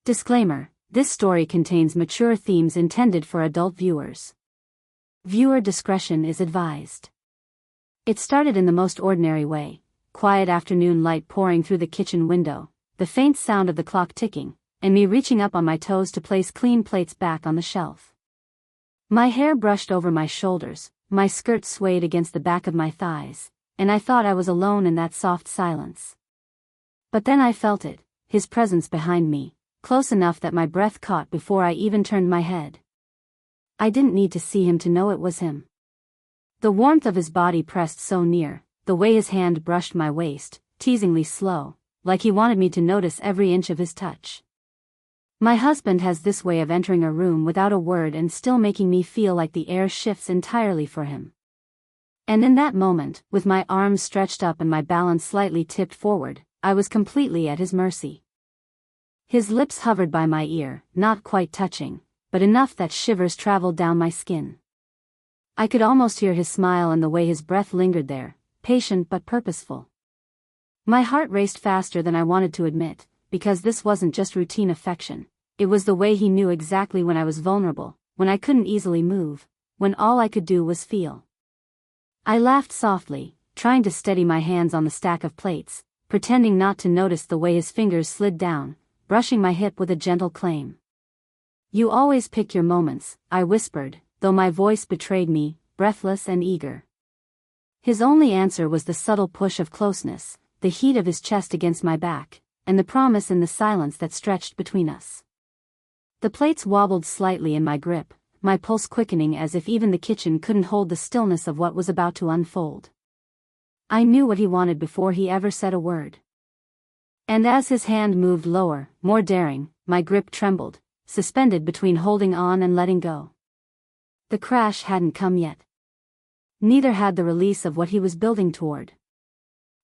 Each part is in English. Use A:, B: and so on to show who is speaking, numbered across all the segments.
A: Disclaimer: this story contains mature themes intended for adult viewers. Viewer discretion is advised. It started in the most ordinary way: quiet afternoon light pouring through the kitchen window, the faint sound of the clock ticking, and me reaching up on my toes to place clean plates back on the shelf. My hair brushed over my shoulders, my skirt swayed against the back of my thighs, and I thought I was alone in that soft silence. But then I felt it, his presence behind me, close enough that my breath caught before I even turned my head. I didn't need to see him to know it was him. The warmth of his body pressed so near, the way his hand brushed my waist, teasingly slow, like he wanted me to notice every inch of his touch. My husband has this way of entering a room without a word and still making me feel like the air shifts entirely for him. And in that moment, with my arms stretched up and my balance slightly tipped forward, I was completely at his mercy. His lips hovered by my ear, not quite touching, but enough that shivers traveled down my skin. I could almost hear his smile and the way his breath lingered there, patient but purposeful. My heart raced faster than I wanted to admit, because this wasn't just routine affection. It was the way he knew exactly when I was vulnerable, when I couldn't easily move, when all I could do was feel. I laughed softly, trying to steady my hands on the stack of plates, pretending not to notice the way his fingers slid down, brushing my hip with a gentle claim. "You always pick your moments," I whispered, though my voice betrayed me, breathless and eager. His only answer was the subtle push of closeness, the heat of his chest against my back, and the promise in the silence that stretched between us. The plates wobbled slightly in my grip, my pulse quickening as if even the kitchen couldn't hold the stillness of what was about to unfold. I knew what he wanted before he ever said a word. And as his hand moved lower, more daring, my grip trembled, suspended between holding on and letting go. The crash hadn't come yet. Neither had the release of what he was building toward.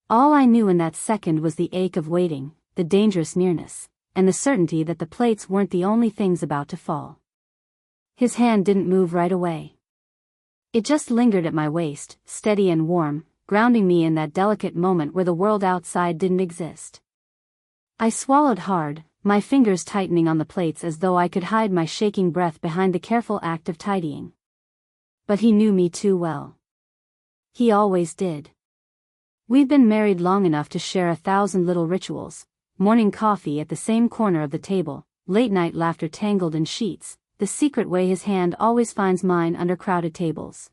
A: All I knew in that second was the ache of waiting, the dangerous nearness, and the certainty that the plates weren't the only things about to fall. His hand didn't move right away. It just lingered at my waist, steady and warm, grounding me in that delicate moment where the world outside didn't exist. I swallowed hard, my fingers tightening on the plates as though I could hide my shaking breath behind the careful act of tidying. But he knew me too well. He always did. We'd been married long enough to share 1,000 little rituals: morning coffee at the same corner of the table, late-night laughter tangled in sheets, the secret way his hand always finds mine under crowded tables.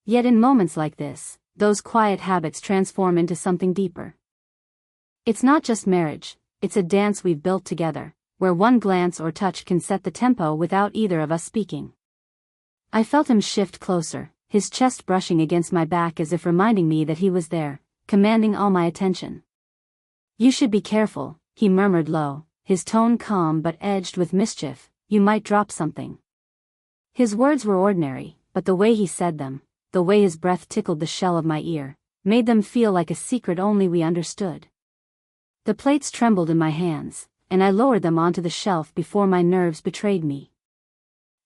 A: Yet in moments like this, those quiet habits transform into something deeper. It's not just marriage, it's a dance we've built together, where one glance or touch can set the tempo without either of us speaking. I felt him shift closer, his chest brushing against my back as if reminding me that he was there, commanding all my attention. "You should be careful," he murmured low, his tone calm but edged with mischief. "You might drop something." His words were ordinary, but the way he said them, the way his breath tickled the shell of my ear, made them feel like a secret only we understood. The plates trembled in my hands, and I lowered them onto the shelf before my nerves betrayed me.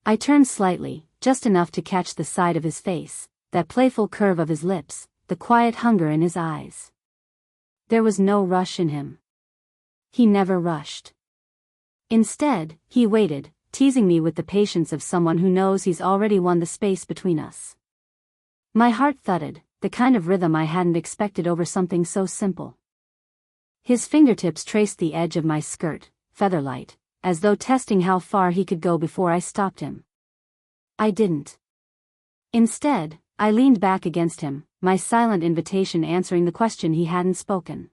A: I turned slightly, just enough to catch the side of his face, that playful curve of his lips, the quiet hunger in his eyes. There was no rush in him. He never rushed. Instead, he waited, teasing me with the patience of someone who knows he's already won the space between us. My heart thudded, the kind of rhythm I hadn't expected over something so simple. His fingertips traced the edge of my skirt, featherlight, as though testing how far he could go before I stopped him. I didn't. Instead, I leaned back against him, my silent invitation answering the question he hadn't spoken.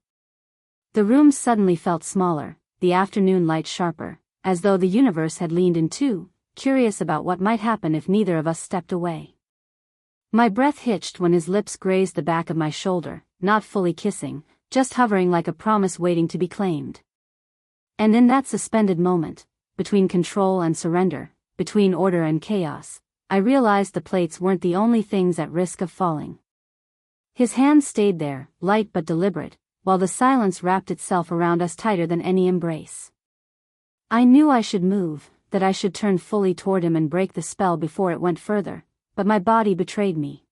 A: The room suddenly felt smaller, the afternoon light sharper, as though the universe had leaned in too, curious about what might happen if neither of us stepped away. My breath hitched when his lips grazed the back of my shoulder, not fully kissing, just hovering like a promise waiting to be claimed. And in that suspended moment, between control and surrender, between order and chaos, I realized the plates weren't the only things at risk of falling. His hand stayed there, light but deliberate, while the silence wrapped itself around us tighter than any embrace. I knew I should move, that I should turn fully toward him and break the spell before it went further, but my body betrayed me.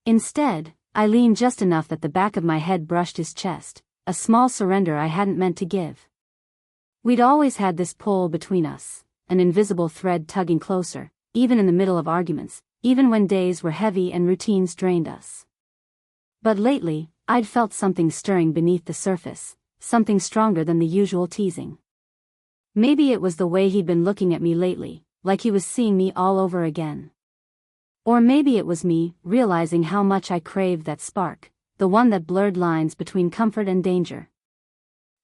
A: Instead, I leaned just enough that the back of my head brushed his chest, a small surrender I hadn't meant to give. We'd always had this pull between us, an invisible thread tugging closer, even in the middle of arguments, even when days were heavy and routines drained us. But lately, I'd felt something stirring beneath the surface, something stronger than the usual teasing. Maybe it was the way he'd been looking at me lately, like he was seeing me all over again. Or maybe it was me, realizing how much I craved that spark, the one that blurred lines between comfort and danger.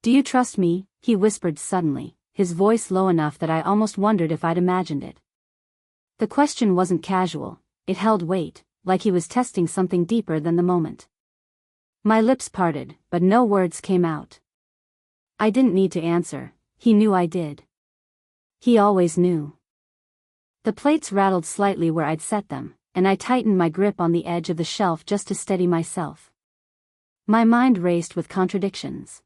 A: "Do you trust me?" he whispered suddenly, his voice low enough that I almost wondered if I'd imagined it. The question wasn't casual, it held weight, like he was testing something deeper than the moment. My lips parted, but no words came out. I didn't need to answer, he knew I did. He always knew. The plates rattled slightly where I'd set them, and I tightened my grip on the edge of the shelf just to steady myself. My mind raced with contradictions.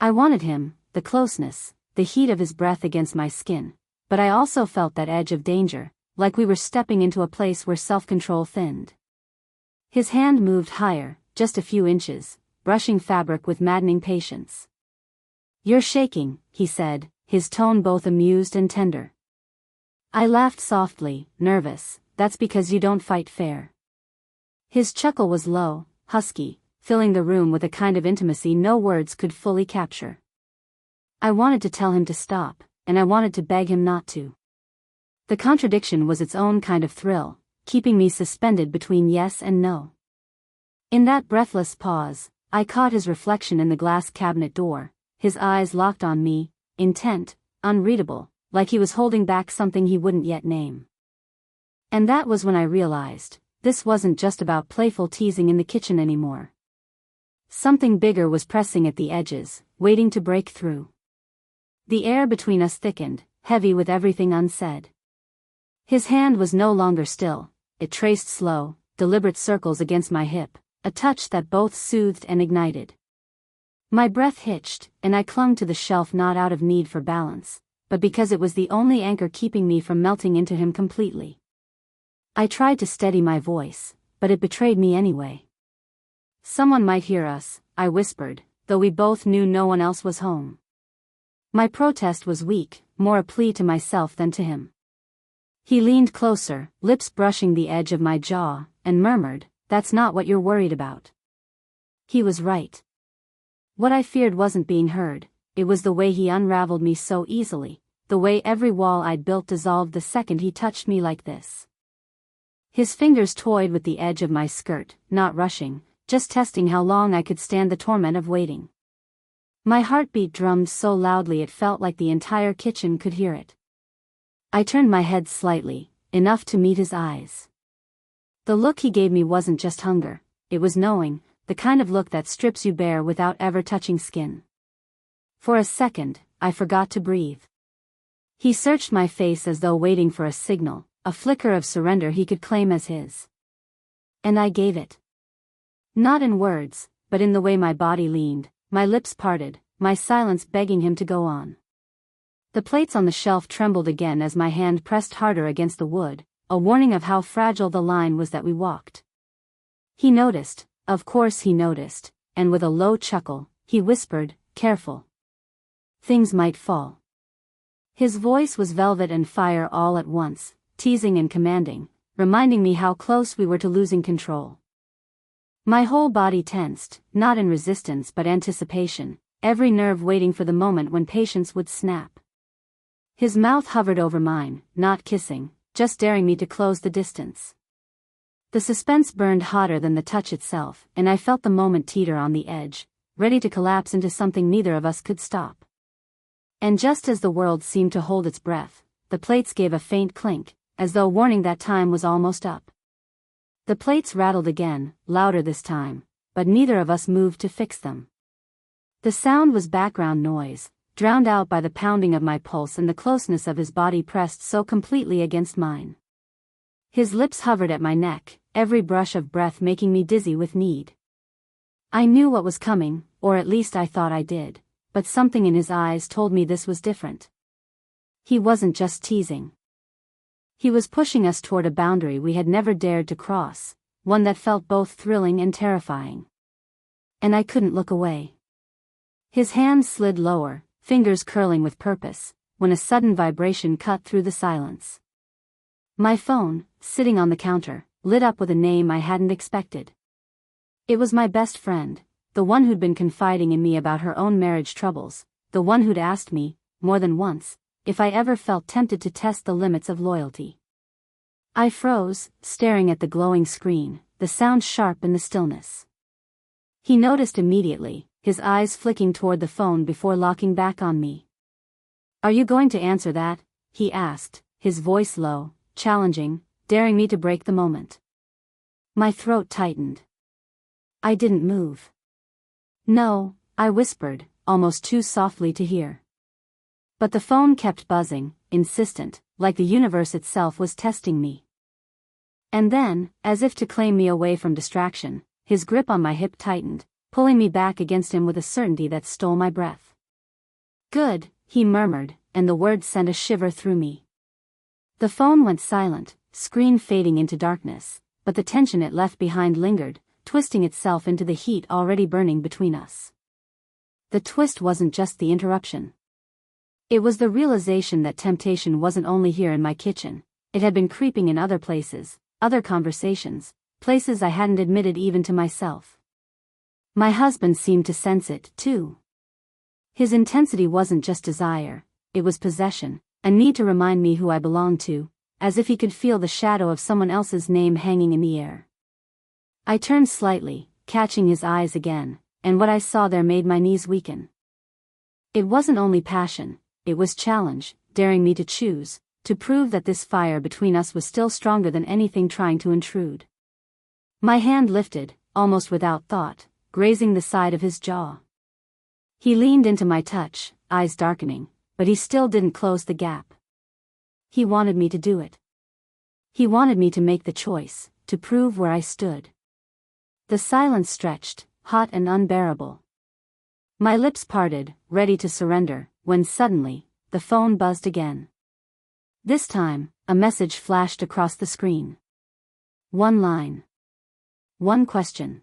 A: I wanted him, the closeness, the heat of his breath against my skin, but I also felt that edge of danger, like we were stepping into a place where self-control thinned. His hand moved higher, just a few inches, brushing fabric with maddening patience. "You're shaking," he said, his tone both amused and tender. I laughed softly, nervous. "That's because you don't fight fair." His chuckle was low, husky, filling the room with a kind of intimacy no words could fully capture. I wanted to tell him to stop, and I wanted to beg him not to. The contradiction was its own kind of thrill, keeping me suspended between yes and no. In that breathless pause, I caught his reflection in the glass cabinet door, his eyes locked on me, intent, unreadable, like he was holding back something he wouldn't yet name. And that was when I realized, this wasn't just about playful teasing in the kitchen anymore. Something bigger was pressing at the edges, waiting to break through. The air between us thickened, heavy with everything unsaid. His hand was no longer still, it traced slow, deliberate circles against my hip, a touch that both soothed and ignited. My breath hitched, and I clung to the shelf not out of need for balance, but because it was the only anchor keeping me from melting into him completely. I tried to steady my voice, but it betrayed me anyway. "Someone might hear us," I whispered, though we both knew no one else was home. My protest was weak, more a plea to myself than to him. He leaned closer, lips brushing the edge of my jaw, and murmured, "That's not what you're worried about." He was right. What I feared wasn't being heard, it was the way he unraveled me so easily, the way every wall I'd built dissolved the second he touched me like this. His fingers toyed with the edge of my skirt, not rushing, just testing how long I could stand the torment of waiting. My heartbeat drummed so loudly it felt like the entire kitchen could hear it. I turned my head slightly, enough to meet his eyes. The look he gave me wasn't just hunger, it was knowing, the kind of look that strips you bare without ever touching skin. For a second, I forgot to breathe. He searched my face as though waiting for a signal, a flicker of surrender he could claim as his. And I gave it. Not in words, but in the way my body leaned, my lips parted, my silence begging him to go on. The plates on the shelf trembled again as my hand pressed harder against the wood, a warning of how fragile the line was that we walked. He noticed, of course he noticed, and with a low chuckle, he whispered, "Careful. Things might fall." His voice was velvet and fire all at once, teasing and commanding, reminding me how close we were to losing control. My whole body tensed, not in resistance but anticipation, every nerve waiting for the moment when patience would snap. His mouth hovered over mine, not kissing, just daring me to close the distance. The suspense burned hotter than the touch itself, and I felt the moment teeter on the edge, ready to collapse into something neither of us could stop. And just as the world seemed to hold its breath, the plates gave a faint clink, as though warning that time was almost up. The plates rattled again, louder this time, but neither of us moved to fix them. The sound was background noise, drowned out by the pounding of my pulse and the closeness of his body pressed so completely against mine. His lips hovered at my neck, every brush of breath making me dizzy with need. I knew what was coming, or at least I thought I did, but something in his eyes told me this was different. He wasn't just teasing. He was pushing us toward a boundary we had never dared to cross, one that felt both thrilling and terrifying. And I couldn't look away. His hand slid lower, fingers curling with purpose, when a sudden vibration cut through the silence. My phone, sitting on the counter, lit up with a name I hadn't expected. It was my best friend, the one who'd been confiding in me about her own marriage troubles, the one who'd asked me, more than once, if I ever felt tempted to test the limits of loyalty. I froze, staring at the glowing screen, the sound sharp in the stillness. He noticed immediately, his eyes flicking toward the phone before locking back on me. "Are you going to answer that?" he asked, his voice low, challenging, daring me to break the moment. My throat tightened. I didn't move. "No," I whispered, almost too softly to hear. But the phone kept buzzing, insistent, like the universe itself was testing me. And then, as if to claim me away from distraction, his grip on my hip tightened, pulling me back against him with a certainty that stole my breath. "Good," he murmured, and the words sent a shiver through me. The phone went silent, screen fading into darkness, but the tension it left behind lingered, twisting itself into the heat already burning between us. The twist wasn't just the interruption. It was the realization that temptation wasn't only here in my kitchen, it had been creeping in other places, other conversations, places I hadn't admitted even to myself. My husband seemed to sense it, too. His intensity wasn't just desire, it was possession, a need to remind me who I belonged to, as if he could feel the shadow of someone else's name hanging in the air. I turned slightly, catching his eyes again, and what I saw there made my knees weaken. It wasn't only passion, it was challenge, daring me to choose, to prove that this fire between us was still stronger than anything trying to intrude. My hand lifted, almost without thought, grazing the side of his jaw. He leaned into my touch, eyes darkening, but he still didn't close the gap. He wanted me to do it. He wanted me to make the choice, to prove where I stood. The silence stretched, hot and unbearable. My lips parted, ready to surrender, when suddenly, the phone buzzed again. This time, a message flashed across the screen. One line. One question.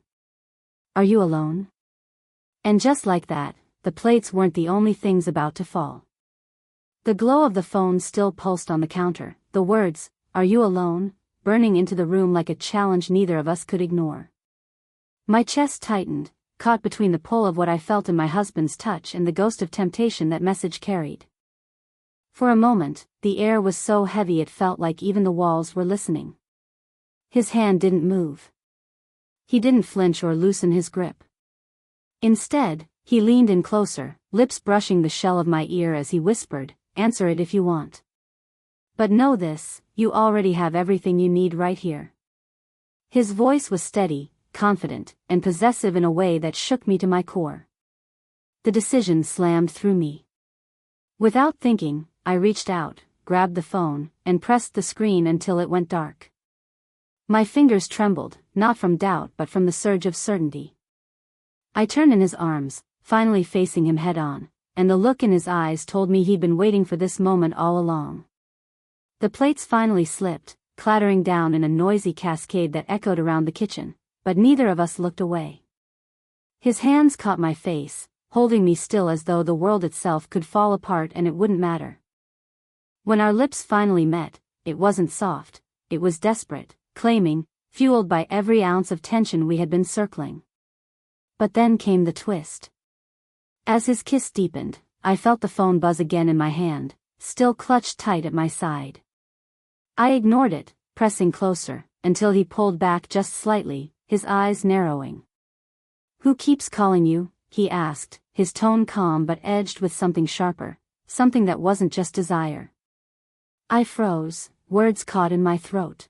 A: "Are you alone?" And just like that, the plates weren't the only things about to fall. The glow of the phone still pulsed on the counter, the words, "Are you alone?" burning into the room like a challenge neither of us could ignore. My chest tightened, caught between the pull of what I felt in my husband's touch and the ghost of temptation that message carried. For a moment, the air was so heavy it felt like even the walls were listening. His hand didn't move. He didn't flinch or loosen his grip. Instead, he leaned in closer, lips brushing the shell of my ear as he whispered, "Answer it if you want. But know this, you already have everything you need right here." His voice was steady, confident, and possessive in a way that shook me to my core. The decision slammed through me. Without thinking, I reached out, grabbed the phone, and pressed the screen until it went dark. My fingers trembled, not from doubt but from the surge of certainty. I turned in his arms, finally facing him head-on, and the look in his eyes told me he'd been waiting for this moment all along. The plates finally slipped, clattering down in a noisy cascade that echoed around the kitchen, but neither of us looked away. His hands caught my face, holding me still as though the world itself could fall apart and it wouldn't matter. When our lips finally met, it wasn't soft, it was desperate, claiming, fueled by every ounce of tension we had been circling. But then came the twist. As his kiss deepened, I felt the phone buzz again in my hand, still clutched tight at my side. I ignored it, pressing closer, until he pulled back just slightly, his eyes narrowing. "Who keeps calling you?" he asked, his tone calm but edged with something sharper, something that wasn't just desire. I froze, words caught in my throat.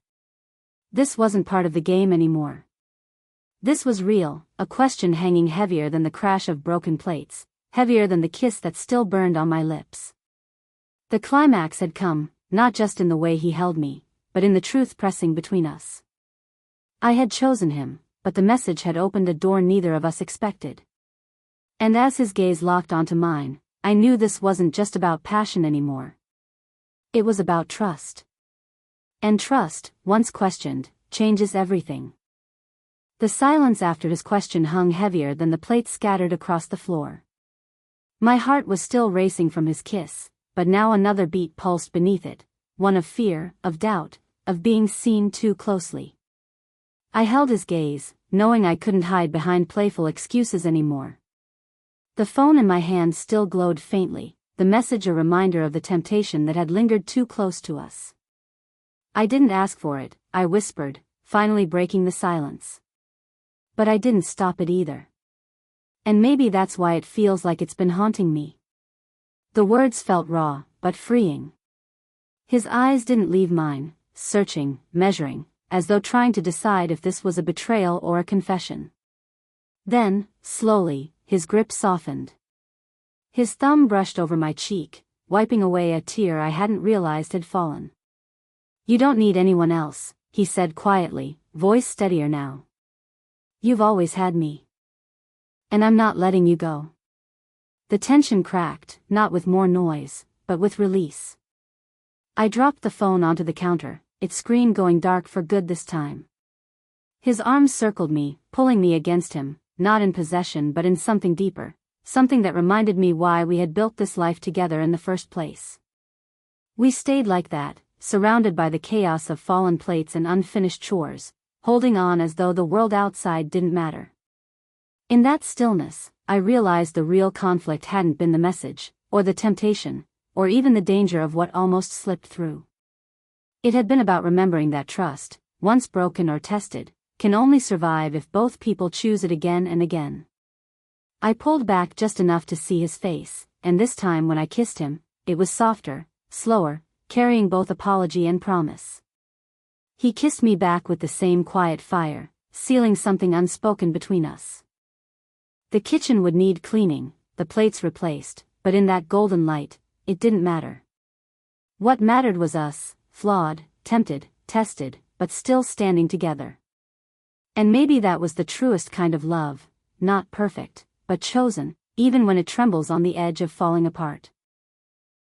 A: This wasn't part of the game anymore. This was real, a question hanging heavier than the crash of broken plates, heavier than the kiss that still burned on my lips. The climax had come, not just in the way he held me, but in the truth pressing between us. I had chosen him, but the message had opened a door neither of us expected. And as his gaze locked onto mine, I knew this wasn't just about passion anymore. It was about trust. And trust, once questioned, changes everything. The silence after his question hung heavier than the plates scattered across the floor. My heart was still racing from his kiss, but now another beat pulsed beneath it, one of fear, of doubt, of being seen too closely. I held his gaze, knowing I couldn't hide behind playful excuses anymore. The phone in my hand still glowed faintly, the message a reminder of the temptation that had lingered too close to us. I didn't ask for it, I whispered, finally breaking the silence. But I didn't stop it either. And maybe that's why it feels like it's been haunting me. The words felt raw, but freeing. His eyes didn't leave mine, searching, measuring, as though trying to decide if this was a betrayal or a confession. Then, slowly, his grip softened. His thumb brushed over my cheek, wiping away a tear I hadn't realized had fallen. "You don't need anyone else," he said quietly, voice steadier now. "You've always had me. And I'm not letting you go." The tension cracked, not with more noise, but with release. I dropped the phone onto the counter, its screen going dark for good this time. His arms circled me, pulling me against him, not in possession but in something deeper, something that reminded me why we had built this life together in the first place. We stayed like that, surrounded by the chaos of fallen plates and unfinished chores, holding on as though the world outside didn't matter. In that stillness, I realized the real conflict hadn't been the message, or the temptation, or even the danger of what almost slipped through. It had been about remembering that trust, once broken or tested, can only survive if both people choose it again and again. I pulled back just enough to see his face, and this time when I kissed him, it was softer, slower, carrying both apology and promise. He kissed me back with the same quiet fire, sealing something unspoken between us. The kitchen would need cleaning, the plates replaced, but in that golden light, it didn't matter. What mattered was us, flawed, tempted, tested, but still standing together. And maybe that was the truest kind of love, not perfect, but chosen, even when it trembles on the edge of falling apart.